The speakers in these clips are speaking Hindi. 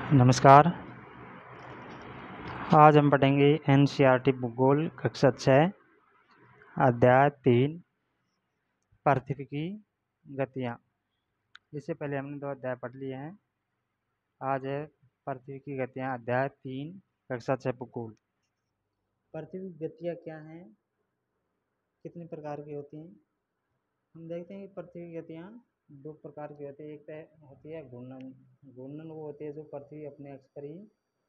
नमस्कार। आज हम पढ़ेंगे एनसीईआरटी भूगोल कक्षा 6 अध्याय 3 पृथ्वी की गतियाँ। इससे पहले हमने 2 अध्याय पढ़ लिए हैं। आज है पृथ्वी की गतियाँ अध्याय 3 कक्षा 6 भूगोल। पृथ्वी की गतियाँ क्या हैं, कितने प्रकार की होती हैं? हम देखते हैं कि पृथ्वी की गतियाँ 2 प्रकार की होती है। एक तो होती है घूर्णन। घूर्णन वो होती है जो पृथ्वी अपने अक्ष पर ही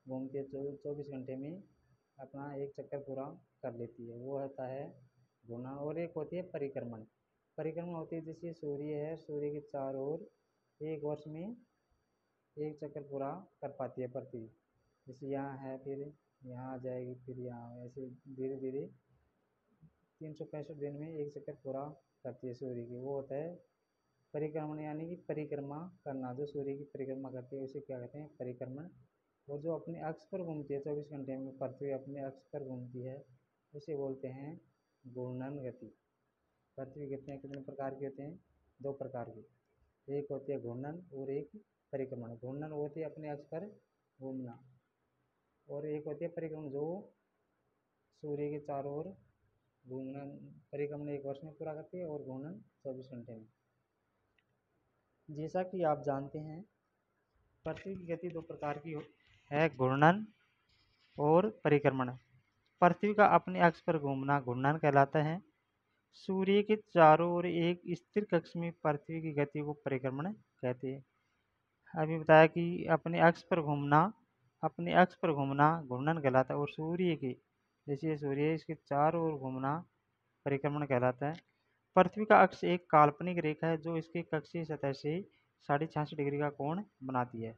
घूमती है, 24 घंटे में अपना एक चक्कर पूरा कर लेती है, वो होता है घूर्णन। और एक होती है परिक्रमण। परिक्रमण होती है जैसे सूर्य है, सूर्य के चारों ओर एक वर्ष में एक चक्कर पूरा कर पाती है पृथ्वी। जैसे यहाँ है, फिर यहाँ आ जाएगी, फिर यहाँ, ऐसे धीरे धीरे 365 दिन में एक चक्कर पूरा करती है सूर्य की, वो होता है परिक्रमण। यानी कि परिक्रमा करना, जो सूर्य की परिक्रमा करती है उसे क्या कहते हैं, परिक्रमण। और जो अपने अक्ष पर घूमती है 24 घंटे में पृथ्वी अपने अक्ष पर घूमती है उसे बोलते हैं घूर्णन गति। पृथ्वी गतियाँ कितने प्रकार की होते हैं? 2 प्रकार की। एक होती है घूर्णन और एक परिक्रमण। घूर्णन होती है अपने अक्ष पर घूमना, और एक होती है परिक्रमण जो सूर्य के चारों ओर घूमना। परिक्रमण एक वर्ष में पूरा करती है और घूर्णन 24 घंटे में। जैसा कि आप जानते हैं पृथ्वी की गति 2 प्रकार की है, घूर्णन और परिक्रमण। पृथ्वी का अपने अक्ष पर घूमना घूर्णन कहलाता है। सूर्य के चारों ओर एक स्थिर कक्ष में पृथ्वी की गति को परिक्रमण कहते हैं। अभी बताया कि अपने अक्ष पर घूमना घूर्णन कहलाता है, और सूर्य के, जैसे सूर्य इसके चारों ओर घूमना परिक्रमण कहलाता है। पृथ्वी का अक्ष एक काल्पनिक रेखा है जो इसके कक्षीय सतह से 66.5 डिग्री का कोण बनाती है।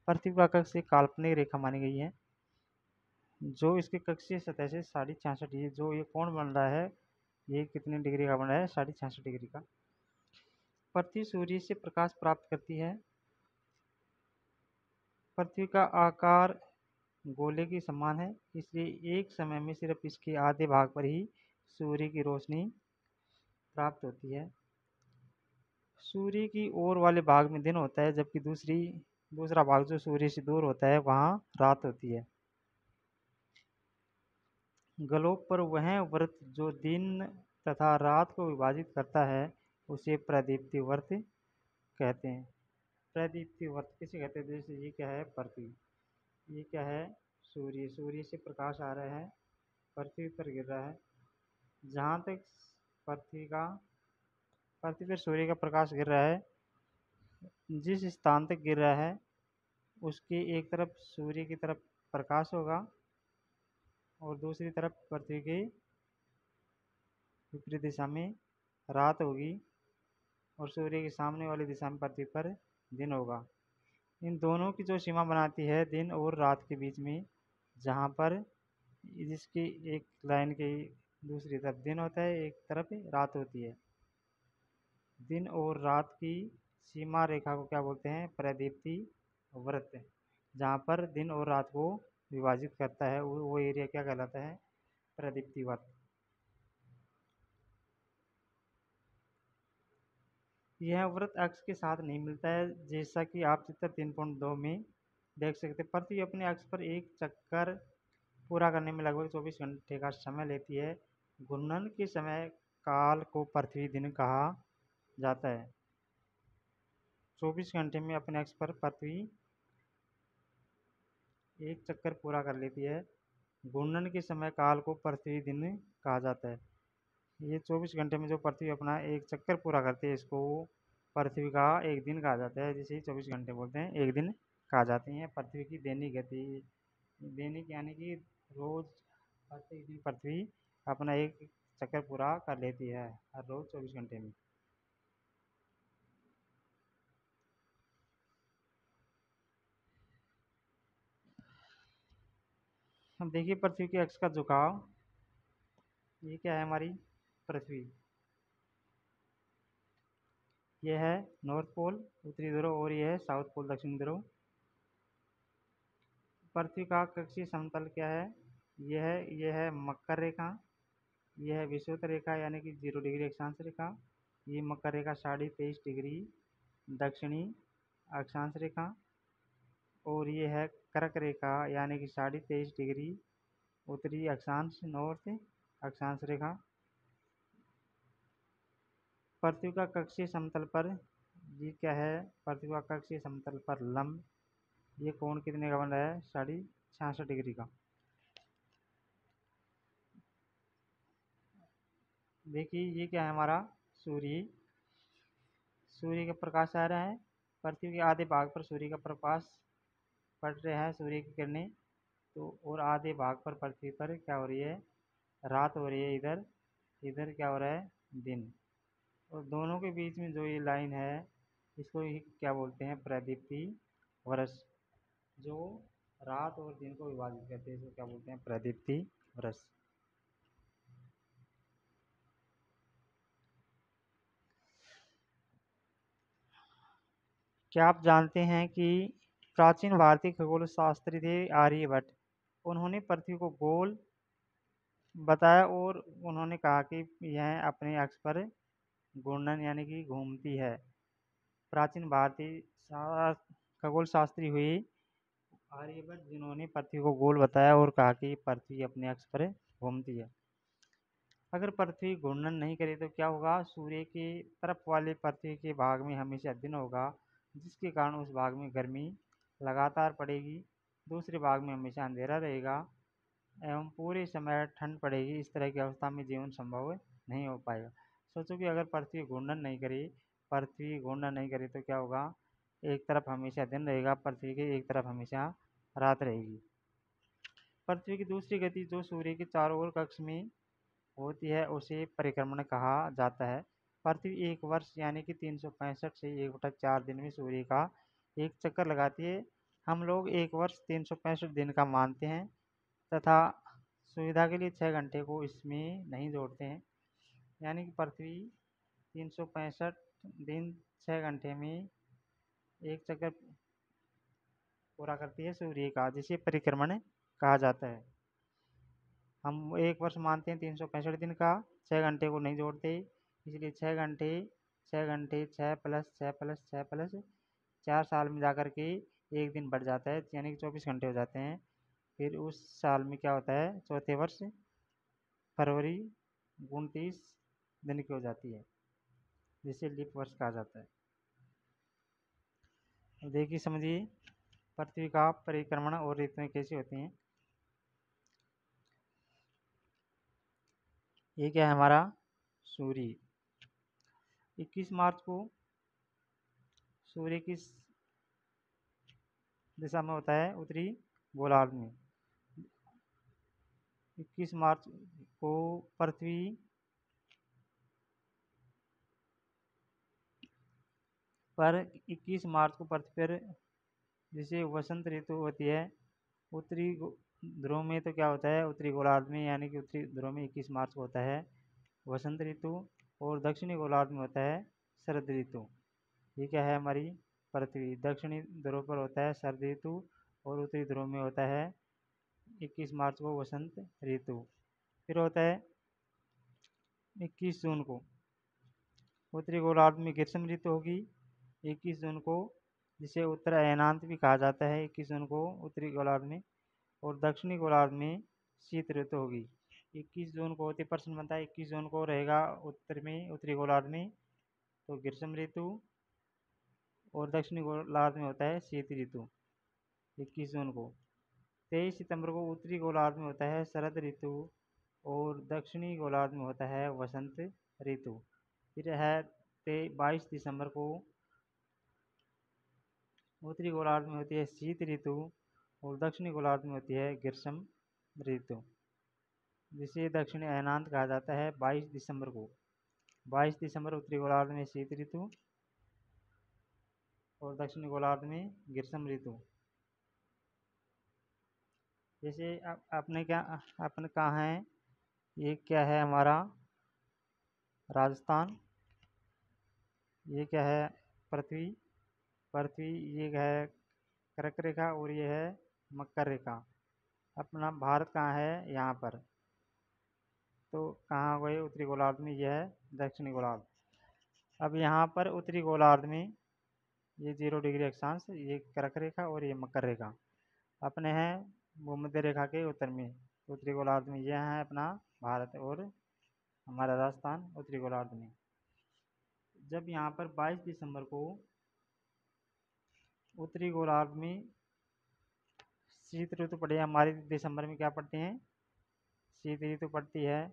पृथ्वी का अक्ष एक काल्पनिक रेखा मानी गई है जो इसके कक्षीय सतह से 66.5 डिग्री, जो ये कोण बन रहा है, ये कितने डिग्री का बन रहा है? 66.5 डिग्री का। पृथ्वी सूर्य से प्रकाश प्राप्त करती है। पृथ्वी का आकार गोले के समान है, इसलिए एक समय में सिर्फ इसके आधे भाग पर ही सूर्य की रोशनी प्राप्त होती है। सूर्य की ओर वाले भाग में दिन होता है, जबकि दूसरा भाग जो सूर्य से दूर होता है वहाँ रात होती है। ग्लोब पर वह वृत्त जो दिन तथा रात को विभाजित करता है उसे प्रदीप्ति वृत्त कहते हैं। प्रदीप्ति वृत्त किसे कहते हैं? जैसे ये क्या है, पृथ्वी। ये क्या है, सूर्य। सूर्य से प्रकाश आ रहा है, पृथ्वी पर गिर रहा है। जहाँ तक पृथ्वी पर सूर्य का प्रकाश गिर रहा है, जिस स्थान तक गिर रहा है उसकी एक तरफ सूर्य की तरफ प्रकाश होगा और दूसरी तरफ पृथ्वी के विपरीत दिशा में रात होगी, और सूर्य के सामने वाली दिशा में पृथ्वी पर दिन होगा। इन दोनों की जो सीमा बनाती है दिन और रात के बीच में, जहाँ पर जिसकी एक लाइन के दूसरी तरफ दिन होता है, एक तरफ रात होती है। दिन और रात की सीमा रेखा को क्या बोलते हैं? प्रदीप्ति वृत्त। जहाँ पर दिन और रात को विभाजित करता है वो एरिया क्या कहलाता है? प्रदीप्ति वृत्त। यह वृत्त अक्ष के साथ नहीं मिलता है, जैसा कि आप चित्र 3.2 में देख सकते हैं। पृथ्वी अपने अक्ष पर एक चक्कर पूरा करने में लगभग 24 घंटे का समय लेती है। घूर्णन के समय काल को पृथ्वी दिन कहा जाता है। 24 घंटे में अपने अक्ष पर पृथ्वी एक चक्कर पूरा कर लेती है। घूर्णन के समय काल को पृथ्वी दिन कहा जाता है। ये 24 घंटे में जो पृथ्वी अपना एक चक्कर पूरा करती है, इसको पृथ्वी का एक दिन कहा जाता है। जिसे 24 घंटे बोलते हैं, एक दिन कहा जाते हैं। पृथ्वी की दैनिक गति, दैनिक यानी कि रोज प्रत्येक दिन पृथ्वी अपना एक चक्कर पूरा कर लेती है, हर रोज 24 घंटे में। हम देखिए पृथ्वी के अक्ष का झुकाव। ये क्या है? हमारी पृथ्वी। यह है नॉर्थ पोल उत्तरी ध्रुव, और यह है साउथ पोल दक्षिण ध्रुव। पृथ्वी का कक्षीय समतल क्या है? यह है मकर रेखा। यह है विषुवत रेखा यानी कि 0 डिग्री अक्षांश रेखा। ये मकर रेखा 23.5 डिग्री दक्षिणी अक्षांश रेखा। और ये है कर्क रेखा यानी कि 23.5 डिग्री उत्तरी अक्षांश नॉर्थ अक्षांश रेखा। पृथ्वी का कक्षीय समतल पर ये क्या है, पृथ्वी का कक्षीय समतल पर लंब ये कोण कितने का बन रहा है, 66.5 डिग्री का। देखिए ये क्या है हमारा सूर्य, सूर्य का प्रकाश आ रहा है, पृथ्वी के आधे भाग पर सूर्य का प्रकाश पड़ रहा है, सूर्य की किरणें, तो और आधे भाग पर पृथ्वी पर क्या हो रही है, रात हो रही है, इधर इधर क्या हो रहा है, दिन। और दोनों के बीच में जो ये लाइन है इसको ही क्या बोलते हैं, प्रदीप्ति वर्ष। जो रात और दिन को विभाजित करते हैं इसको क्या बोलते हैं, प्रदीप्ति वर्ष। क्या आप जानते हैं कि प्राचीन भारतीय खगोल शास्त्री थे आर्यभट्ट, उन्होंने पृथ्वी को गोल बताया और उन्होंने कहा कि यह अपने अक्ष पर घूर्णन यानी कि घूमती है। प्राचीन भारतीय खगोल शास्त्री हुए आर्यभट्ट, जिन्होंने पृथ्वी को गोल बताया और कहा कि पृथ्वी अपने अक्ष पर घूमती है। अगर पृथ्वी घूर्णन नहीं करे तो क्या होगा, सूर्य के तरफ वाले पृथ्वी के भाग में हमेशा दिन होगा, जिसके कारण उस भाग में गर्मी लगातार पड़ेगी, दूसरे भाग में हमेशा अंधेरा रहेगा एवं पूरे समय ठंड पड़ेगी। इस तरह की अवस्था में जीवन संभव नहीं हो पाएगा। सोचो कि अगर पृथ्वी घूर्णन नहीं करे तो क्या होगा, एक तरफ हमेशा दिन रहेगा, पृथ्वी के एक तरफ हमेशा रात रहेगी। पृथ्वी की दूसरी गति जो सूर्य के चारों ओर कक्ष में होती है उसे परिक्रमण कहा जाता है। पृथ्वी एक वर्ष यानी कि 365 से 1/4 दिन में सूर्य का एक चक्कर लगाती है। हम लोग एक वर्ष 365 दिन का मानते हैं तथा सुविधा के लिए 6 घंटे को इसमें नहीं जोड़ते हैं, यानी कि पृथ्वी 365 दिन 6 घंटे में एक चक्कर पूरा करती है सूर्य का, जिसे परिक्रमण कहा जाता है। हम एक वर्ष मानते हैं 365 दिन का, 6 घंटे को नहीं जोड़ते, इसलिए 6 घंटे 6 प्लस 6 प्लस 6 प्लस 4 साल में जाकर के एक दिन बढ़ जाता है, यानी कि 24 घंटे हो जाते हैं। फिर उस साल में क्या होता है, चौथे वर्ष फरवरी 29 दिन की हो जाती है, जिसे लीप वर्ष कहा जाता है। देखिए समझिए पृथ्वी का परिक्रमण और ऋतुएं कैसी होती हैं। ये क्या है हमारा सूर्य, 21 मार्च को सूर्य किस दिशा में होता है, उत्तरी गोलार्ध में। 21 मार्च को पृथ्वी पर 21 मार्च को पृथ्वी पर जिसे वसंत ऋतु होती है, उत्तरी ध्रुव में तो क्या होता है, उत्तरी गोलार्ध में यानी कि उत्तरी ध्रुव में 21 मार्च को होता है वसंत ऋतु, और दक्षिणी गोलार्ध में होता है शरद ऋतु। ये क्या है हमारी पृथ्वी, दक्षिणी ध्रुव पर होता है शरद ऋतु और उत्तरी ध्रुव में होता है 21 मार्च को वसंत ऋतु। फिर होता है 21 जून को उत्तरी गोलार्ध में ग्रीष्म ऋतु होगी, 21 जून को, जिसे उत्तर अयनांत भी कहा जाता है, 21 जून को उत्तरी गोलार्ध में, और दक्षिणी गोलार्ध में शीत ऋतु होगी। 21 जून को होती प्रश्न बनता है, 21 जून को रहेगा उत्तर में उत्तरी गोलार्ध में तो ग्रीष्म ऋतु, और दक्षिणी गोलार्ध में होता है शीत ऋतु 21 जून को। 23 सितंबर को उत्तरी गोलार्ध में होता है शरद ऋतु और दक्षिणी गोलार्ध में होता है वसंत ऋतु। फिर है 22 दिसंबर को उत्तरी गोलार्ध में होती है शीत ऋतु और दक्षिणी गोलार्ध में होती है ग्रीष्म ऋतु, जिसे दक्षिणी अयनांत कहा जाता है। 22 दिसंबर को, 22 दिसंबर उत्तरी गोलार्ध में शीत ऋतु और दक्षिणी गोलार्ध में ग्रीष्म ऋतु। जैसे अपने कहाँ है, ये क्या है हमारा राजस्थान, ये क्या है पृथ्वी, ये है कर्क रेखा और ये है मकर रेखा। अपना भारत कहाँ है, यहाँ पर, तो कहाँ गए उत्तरी गोलार्ध में, यह है दक्षिणी गोलार्ध। अब यहाँ पर उत्तरी गोलार्ध में ये 0 डिग्री अक्षांश, ये कर्क रेखा और ये मकर रेखा अपने हैं भूमध्य रेखा के उत्तर में, उत्तरी गोलार्ध में। यह है अपना भारत और हमारा राजस्थान उत्तरी गोलार्ध में। जब यहाँ पर 22 दिसंबर को उत्तरी गोलार्ध में शीत ऋतु पड़े, हमारे दिसंबर में क्या पड़ते हैं, शीत ऋतु पड़ती है।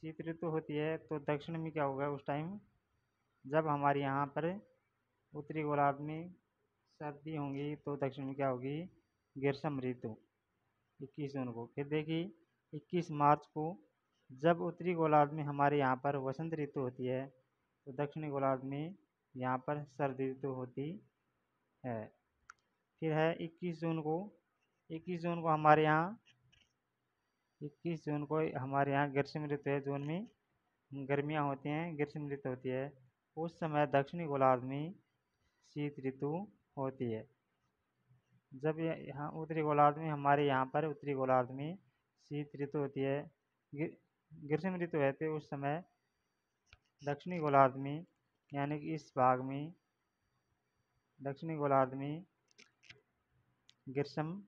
शीत ऋतु होती है तो दक्षिण में क्या होगा उस टाइम, जब हमारे यहाँ पर उत्तरी गोलार्ध में सर्दी होंगी तो दक्षिण में क्या होगी, ग्रीष्म ऋतु। 21 जून को फिर देखिए 21 मार्च को जब उत्तरी गोलार्ध में हमारे यहाँ पर वसंत ऋतु होती है तो दक्षिणी गोलार्ध में यहाँ पर सर्दी ऋतु होती है। फिर है 21 जून को, 21 जून को हमारे यहाँ 21 जून को हमारे यहाँ ग्रीष्म ऋतु है। जून में गर्मियाँ होती हैं, ग्रीष्म ऋतु होती है। उस समय दक्षिणी गोलार्ध में शीत ऋतु होती है। जब यहाँ उत्तरी गोलार्ध में हमारे यहाँ पर उत्तरी गोलार्ध में शीत ऋतु होती है, ग्रीष्म ऋतु है, तो उस समय दक्षिणी गोलार्ध में यानी कि इस भाग में दक्षिणी गोलार्ध में ग्रीष्म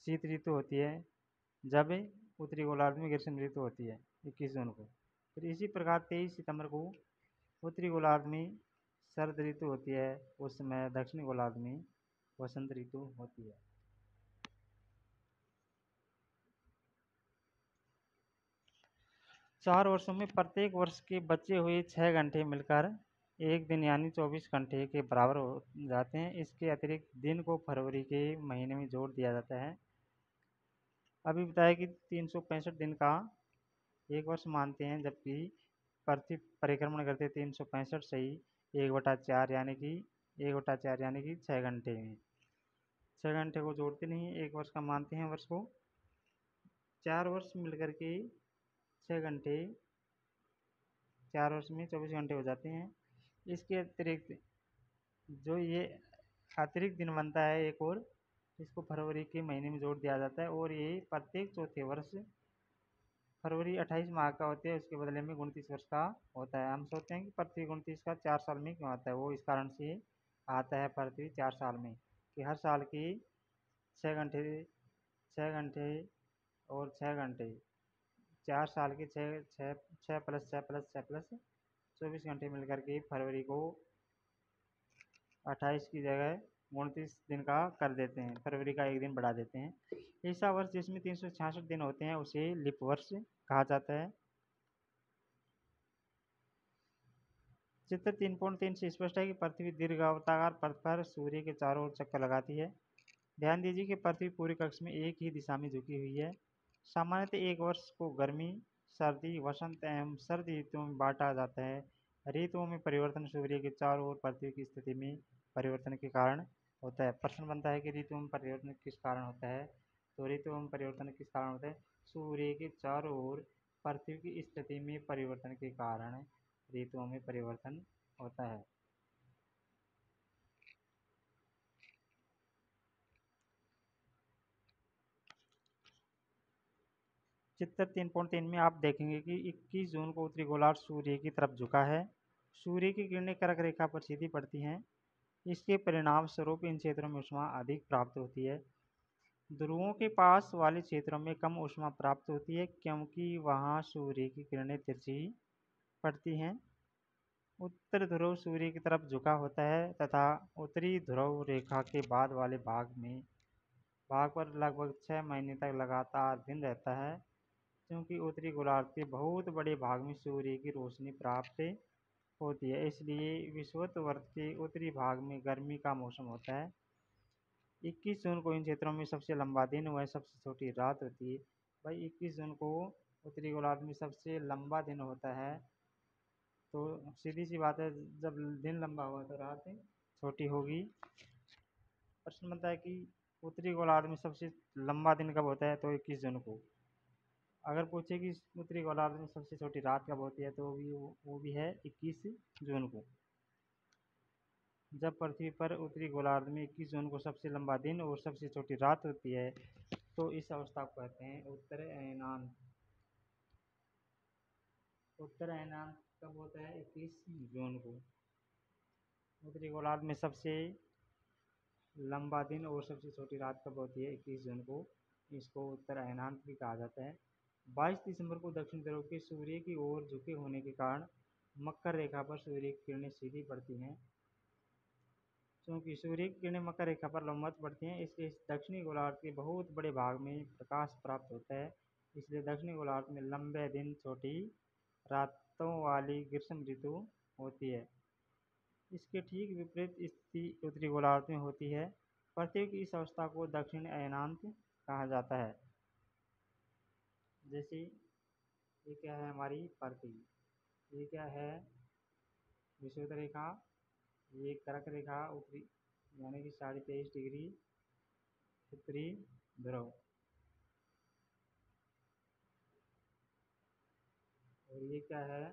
शीत ऋतु होती है, जब उत्तरी गोलार्ध में ग्रीष्म ऋतु होती है 21 जून को। फिर इसी प्रकार 23 सितंबर को उत्तरी गोलार्ध में शरद ऋतु होती है, उस समय दक्षिणी गोलार्ध में वसंत ऋतु होती है। चार वर्षों में प्रत्येक वर्ष के बचे हुए 6 घंटे मिलकर एक दिन यानी 24 घंटे के बराबर हो जाते हैं। इसके अतिरिक्त दिन को फरवरी के महीने में जोड़ दिया जाता है। अभी बताया कि 365 दिन का एक वर्ष मानते हैं, जबकि पृथ्वी परिक्रमण करते 365 से ही 1/4 यानी कि 1/4 यानी कि 6 घंटे में 6 घंटे को जोड़ते नहीं, एक वर्ष का मानते हैं वर्ष को। 4 वर्ष मिलकर के 6 घंटे, 4 वर्ष में 24 घंटे हो जाते हैं। इसके अतिरिक्त जो ये अतिरिक्त दिन बनता है एक और, इसको फरवरी के महीने में जोड़ दिया जाता है और ये प्रत्येक चौथे वर्ष फरवरी 28 माह का होता है, उसके बदले में 29 वर्ष का होता है। हम सोचते हैं कि पृथ्वी 29 का 4 साल में क्यों आता है, वो इस कारण से आता है पृथ्वी 4 साल में कि हर साल की 6 घंटे 6 घंटे और 6 घंटे 4 साल के 6 6 6 प्लस 6 प्लस 6 प्लस 24 घंटे मिलकर के फरवरी को 28 की जगह 29 दिन का कर देते हैं, फरवरी का एक दिन बढ़ा देते हैं। ऐसा वर्ष जिसमें 366 दिन होते हैं उसे लीप वर्ष कहा जाता है। चित्र 3.3 से स्पष्ट है कि पृथ्वी दीर्घावताकार पथ पर सूर्य के चारों ओर चक्कर लगाती है। ध्यान दीजिए कि पृथ्वी पूरे कक्ष में एक ही दिशा में झुकी हुई है। सामान्यतः एक वर्ष को गर्मी, सर्दी, वसंत एवं शरद ऋतुओं में बांटा जाता है। ऋतुओं में परिवर्तन सूर्य के चारों ओर पृथ्वी की स्थिति में परिवर्तन के कारण होता है। प्रश्न बनता है कि ऋतुओं में परिवर्तन किस कारण होता है, तो ऋतुओं में परिवर्तन किस कारण होता है, सूर्य के चारों ओर पृथ्वी की स्थिति में परिवर्तन के कारण ऋतुओं में परिवर्तन होता है। चित्र 3.3 में आप देखेंगे कि 21 जून को उत्तरी गोलार्ध सूर्य की तरफ झुका है। सूर्य की किरणें कर्क रेखा पर सीधी पड़ती हैं। इसके परिणाम स्वरूप इन क्षेत्रों में ऊष्मा अधिक प्राप्त होती है। ध्रुवों के पास वाले क्षेत्रों में कम ऊष्मा प्राप्त होती है क्योंकि वहां सूर्य की किरणें तिरछी पड़ती हैं। उत्तर ध्रुव सूर्य की तरफ झुका होता है तथा उत्तरी ध्रुव रेखा के बाद वाले भाग पर लगभग 6 महीने तक लगातार दिन रहता है। क्योंकि उत्तरी गोलार्ध के बहुत बड़े भाग में सूर्य की रोशनी प्राप्त होती है, इसलिए विषुवत वर्ष के उत्तरी भाग में गर्मी का मौसम होता है। 21 जून को इन क्षेत्रों में सबसे लंबा दिन व सबसे छोटी रात होती है। भाई 21 जून को उत्तरी गोलार्ध में सबसे लंबा दिन होता है, तो सीधी सी बात है जब दिन लंबा हुआ तो रात छोटी होगी। प्रश्न बनता है कि उत्तरी गोलार्ध में सबसे लंबा दिन कब होता है, तो 21 जून को। अगर पूछे कि उत्तरी गोलार्ध में सबसे छोटी रात कब होती है, तो वो भी है 21 जून को। जब पृथ्वी पर उत्तरी गोलार्ध में 21 जून को सबसे लंबा दिन और सबसे छोटी रात होती है, तो इस अवस्था को कहते हैं उत्तर अयनांत। उत्तर अयनांत कब होता है, 21 जून को। उत्तरी गोलार्ध में सबसे लंबा दिन और सबसे छोटी रात कब होती है? 21 जून को। इसको उत्तर अयनांत भी कहा जाता है। 22 दिसंबर को दक्षिण ध्रुव के सूर्य की ओर झुके होने के कारण मकर रेखा पर सूर्य की किरणें सीधी पड़ती हैं। क्योंकि सूर्य की किरणें मकर रेखा पर लंबवत पड़ती हैं, इसलिए दक्षिणी गोलार्ध के बहुत बड़े भाग में प्रकाश प्राप्त होता है। इसलिए दक्षिणी गोलार्ध में लंबे दिन छोटी रातों वाली ग्रीष्म ऋतु होती है। इसके ठीक विपरीत स्थिति उत्तरी गोलार्ध में होती है। पृथ्वी की इस अवस्था को दक्षिण अयनांत कहा जाता है। जैसे ये क्या है हमारी पृथ्वी, ये क्या है विषुवत रेखा, ये कर्क रेखा उत्तरी यानी कि 23.5 डिग्री उत्तरी ध्रुव, और ये क्या है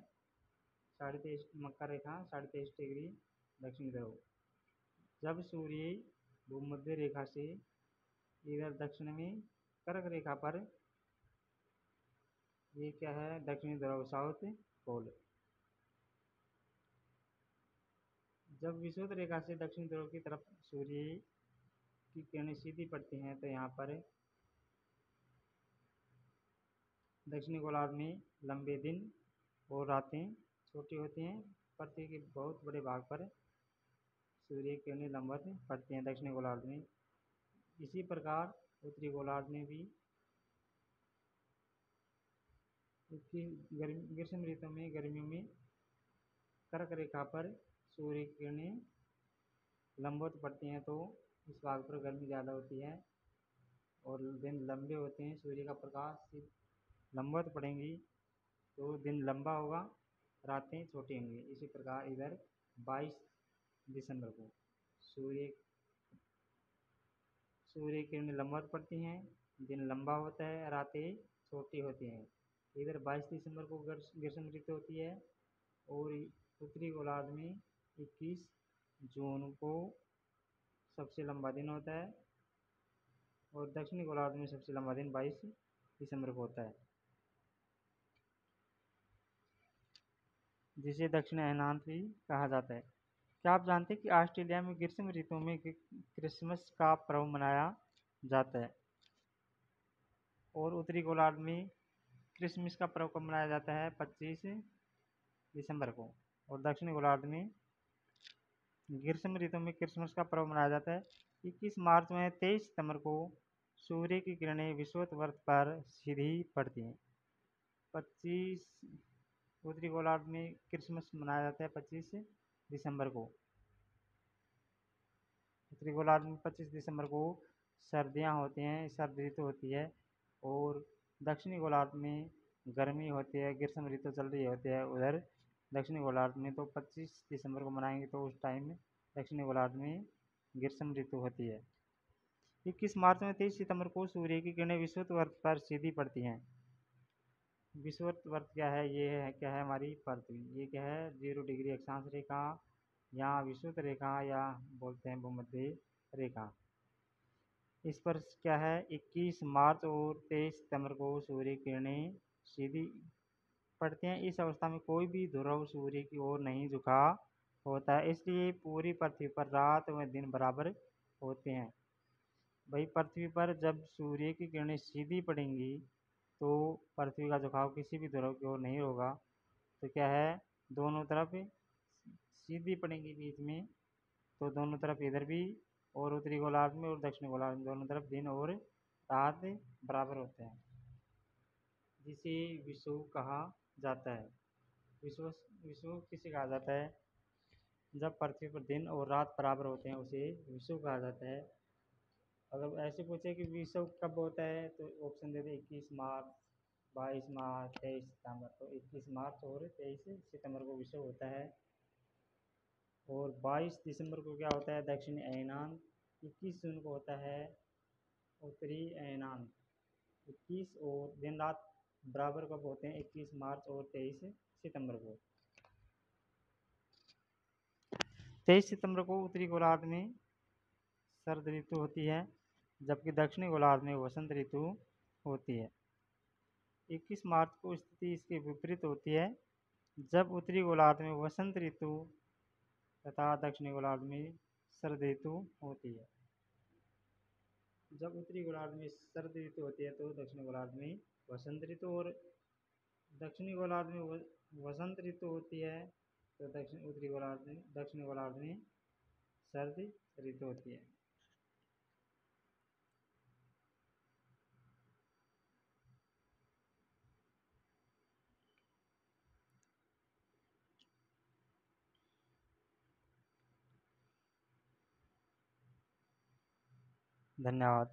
23.5 मकर रेखा 23.5 डिग्री दक्षिण ध्रुव। जब सूर्य भूमध्य रेखा से इधर दक्षिण में कर्क रेखा पर, ये क्या है दक्षिणी ध्रुव साउथ पोल। जब विषुवत रेखा से दक्षिण ध्रुव की तरफ सूर्य की किरणें सीधी पड़ती हैं तो यहाँ पर दक्षिणी गोलार्ध में लंबे दिन और रातें छोटी होती हैं। पृथ्वी के बहुत बड़े भाग पर सूर्य की किरणें लंबवत पड़ती हैं दक्षिणी गोलार्ध में। इसी प्रकार उत्तरी गोलार्ध में भी ग्रीष्म ऋतु में गर्मियों में कर्क रेखा पर सूर्य की किरणें लंबवत पड़ती हैं तो इस भाग पर गर्मी ज़्यादा होती है और दिन लंबे होते हैं। सूर्य का प्रकाश लंबवत पड़ेंगी तो दिन लंबा होगा, रातें छोटी होंगी। इसी प्रकार इधर 22 दिसंबर को सूर्य की किरणें लंबवत पड़ती हैं, दिन लंबा होता है, रातें छोटी होती हैं। इधर 22 दिसंबर को ग्रीष्म ऋतु होती है और उत्तरी गोलार्ध में 21 जून को सबसे लंबा दिन होता है और दक्षिणी गोलार्ध में सबसे लंबा दिन 22 दिसंबर को होता है, जिसे दक्षिण अयनांत भी कहा जाता है। क्या आप जानते हैं कि ऑस्ट्रेलिया में ग्रीष्म ऋतु में क्रिसमस का पर्व मनाया जाता है और उत्तरी गोलार्ध में क्रिसमस का पर्व कब मनाया जाता है? 25 दिसंबर को। और दक्षिणी गोलार्ध में ग्रीष्म ऋतु में क्रिसमस का पर्व मनाया जाता है 21 मार्च में। 23 सितंबर को सूर्य की किरणें विषुवत वृत्त पर सीधी पड़ती हैं। 25 उत्तरी गोलार्ध में क्रिसमस मनाया जाता है 25 दिसंबर को। उत्तरी गोलार्ध में 25 दिसंबर को सर्दियाँ होती हैं, सर्द ऋतु होती है और दक्षिणी गोलार्ध में गर्मी होती है, ग्रीष्म ऋतु चल रही होती है। उधर दक्षिणी गोलार्ध में तो 25 दिसंबर को मनाएंगे तो उस टाइम दक्षिणी गोलार्ध में ग्रीष्म ऋतु होती है। 21 मार्च में 23 सितंबर को सूर्य की किरणें विषुवत वृत्त पर सीधी पड़ती हैं। विषुवत वृत्त क्या है? ये है क्या है हमारी पृथ्वी, ये क्या है 0 डिग्री अक्षांश रेखा या विषुवत रेखा या बोलते हैं भूमध्य रेखा। इस पर क्या है 21 मार्च और 23 सितंबर को सूर्य किरणें सीधी पड़ती हैं। इस अवस्था में कोई भी ध्रुव सूर्य की ओर नहीं झुका होता है, इसलिए पूरी पृथ्वी पर रात व दिन बराबर होते हैं। भाई पृथ्वी पर जब सूर्य की किरणें सीधी पड़ेंगी तो पृथ्वी का झुकाव किसी भी ध्रुव की ओर नहीं होगा, तो क्या है दोनों तरफ सीधी पड़ेंगी बीच में, तो दोनों तरफ इधर भी और उत्तरी गोलार्ध में और दक्षिणी गोलार्ध में दोनों तरफ दिन और रात बराबर होते हैं, जिसे विषुव कहा जाता है। विषुव किसे कहा जाता है? जब पृथ्वी पर दिन और रात बराबर होते हैं उसे विषुव कहा जाता है। अगर ऐसे पूछे कि विषुव कब होता है तो ऑप्शन दे दे 21 मार्च, 22 मार्च, 23 सितंबर। तो 21 मार्च और 23 सितंबर को विषुव होता है और 22 दिसंबर को क्या होता है दक्षिणी अयनांत। 21 जून को होता है उत्तरी अयनांत। 21 और दिन रात बराबर कब होते हैं? 21 मार्च और 23 सितंबर को। 23 सितंबर को उत्तरी गोलार्ध में शरद ऋतु होती है जबकि दक्षिणी गोलार्ध में वसंत ऋतु होती है। 21 मार्च को स्थिति इसके विपरीत होती है। जब उत्तरी गोलार्ध में वसंत ऋतु तथा दक्षिणी गोलार्ध में शरद ऋतु होती है। जब उत्तरी गोलार्ध में शरद ऋतु होती है तो दक्षिणी गोलार्ध में वसंत ऋतु, और दक्षिणी गोलार्ध में वसंत ऋतु होती है तो दक्षिणी गोलार्ध में शरद ऋतु होती है। धन्यवाद।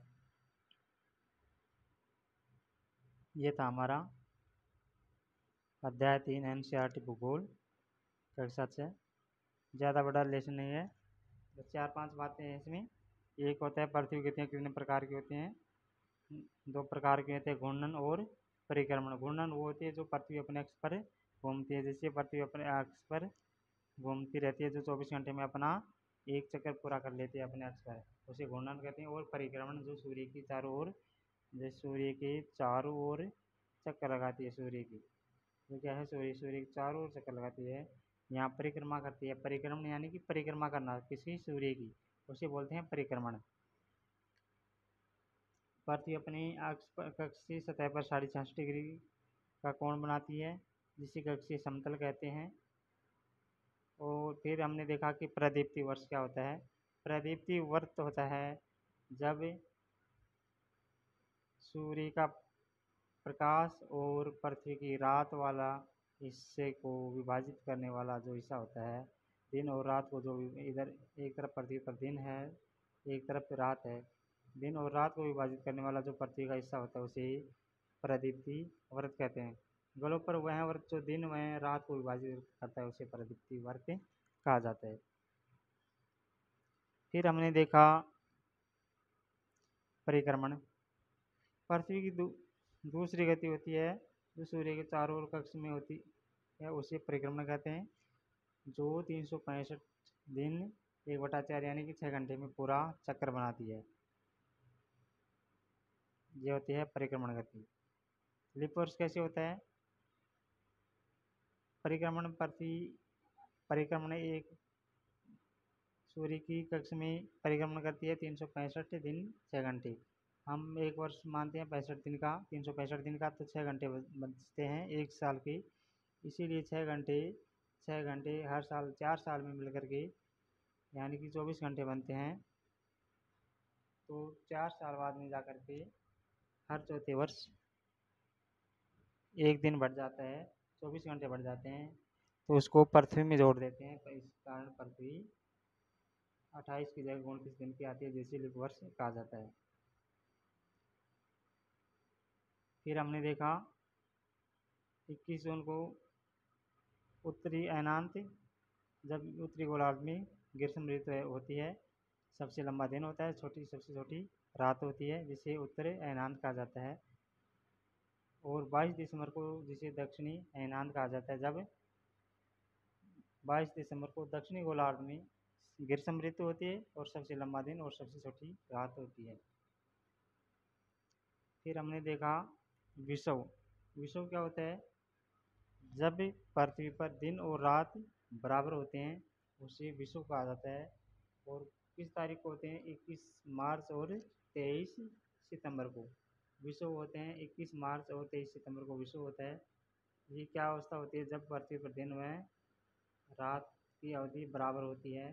ये था हमारा अध्याय 3 एनसीईआरटी भूगोल कक्षा 6। ज़्यादा बड़ा लेसन नहीं है, बस 4-5 बातें हैं इसमें। एक होता है पृथ्वी गतियाँ कितने प्रकार की होती हैं। 2 प्रकार के होते हैं, घूर्णन और परिक्रमण। घूर्णन वो होती है जो पृथ्वी अपने अक्ष पर घूमती है, जैसे पृथ्वी अपने अक्ष पर घूमती रहती है जो 24 घंटे में अपना एक चक्कर पूरा कर लेती है अपने अक्ष पर, उसे घूर्णन कहते हैं। और परिक्रमण जो सूर्य की चारों ओर, जैसे सूर्य के चारों ओर चक्कर लगाती है सूर्य की, वो क्या है, सूर्य के चारों ओर चक्कर लगाती है, यहाँ परिक्रमा करती है। परिक्रमण यानी कि परिक्रमा करना किसी सूर्य की, उसे बोलते हैं परिक्रमण। पृथ्वी अपनी कक्षीय सतह पर 66.5 डिग्री का कोण बनाती है, जिसे कक्षीय समतल कहते हैं। और फिर हमने देखा कि प्रदीप्ति वर्ष क्या होता है। प्रदीप्ति वर्ष होता है जब सूर्य का प्रकाश और पृथ्वी की रात वाला हिस्से को विभाजित करने वाला जो हिस्सा होता है, दिन और रात को, जो इधर एक तरफ पृथ्वी पर दिन है एक तरफ रात है, दिन और रात को विभाजित करने वाला जो पृथ्वी का हिस्सा होता है उसे प्रदीप्ति वर्त कहते हैं। गोलों पर वह वर्त जो दिन व रात को विभाजित करता है उसे प्रदीप्ति वर्त कहा जाता है। फिर हमने देखा परिक्रमण। पृथ्वी की दूसरी गति होती है जो सूर्य के चारों ओर कक्ष में होती है, उसे परिक्रमण कहते हैं, जो 365 दिन 1/4 यानी कि 6 घंटे में पूरा चक्कर बनाती है। ये होती है परिक्रमण गति। लीप वर्ष कैसे होता है। परिक्रमण एक सूर्य की कक्ष में परिक्रमण करती है 365 दिन 6 घंटे। हम एक वर्ष मानते हैं 65 दिन का, 365 दिन का, तो 6 घंटे बचते हैं एक साल के, इसीलिए 6 घंटे हर साल 4 साल में मिलकर के यानी कि 24 घंटे बनते हैं। तो 4 साल बाद में जाकर के हर चौथे वर्ष एक दिन बढ़ जाता है, 24 घंटे बढ़ जाते हैं, तो उसको पृथ्वी में जोड़ देते हैं। इस कारण पृथ्वी 28 की जगह 29 दिन की आती है, जिसे लीप वर्ष कहा जाता है। फिर हमने देखा 21 जून को उत्तरी अयनांत, जब उत्तरी गोलार्ध में ग्रीष्म ऋतु होती है, सबसे लंबा दिन होता है, सबसे छोटी रात होती है, जिसे उत्तरी अयनांत कहा जाता है। और 22 दिसंबर को जिसे दक्षिणी अयनांत कहा जाता है, जब 22 दिसंबर को दक्षिणी गोलार्ध में ग्रीष्म ऋतु होती है और सबसे लंबा दिन और सबसे छोटी रात होती है। फिर हमने देखा विषुव। विषुव क्या होता है। जब पृथ्वी पर दिन और रात बराबर होते हैं उसे विषुव कहा जाता है। और किस तारीख को होते हैं, 21 मार्च और 23 सितंबर को विषुव होते हैं। 21 मार्च और 23 सितंबर को विषुव होता है। ये क्या अवस्था होती है, जब पृथ्वी पर दिन व रात की अवधि बराबर होती है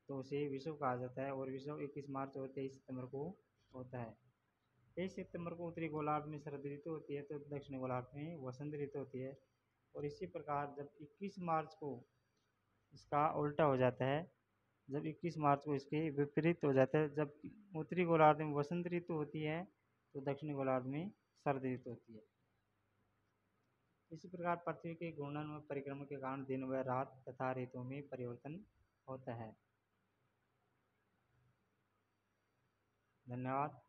तो उसे विषुव कहा जाता है। और विषुव 21 मार्च और 23 सितंबर को होता है। 23 सितंबर को उत्तरी गोलार्ध में शरद ऋतु होती है तो दक्षिणी गोलार्ध में वसंत ऋतु होती है। और इसी प्रकार जब 21 मार्च को इसका उल्टा हो जाता है, जब 21 मार्च को इसके विपरीत हो जाता है, जब उत्तरी गोलार्ध में वसंत ऋतु होती है तो दक्षिणी गोलार्ध में शरद ऋतु होती है। इसी प्रकार पृथ्वी के घूर्णन व परिक्रमण के कारण दिन व रात तथा ऋतुओं में परिवर्तन होता है। धन्यवाद।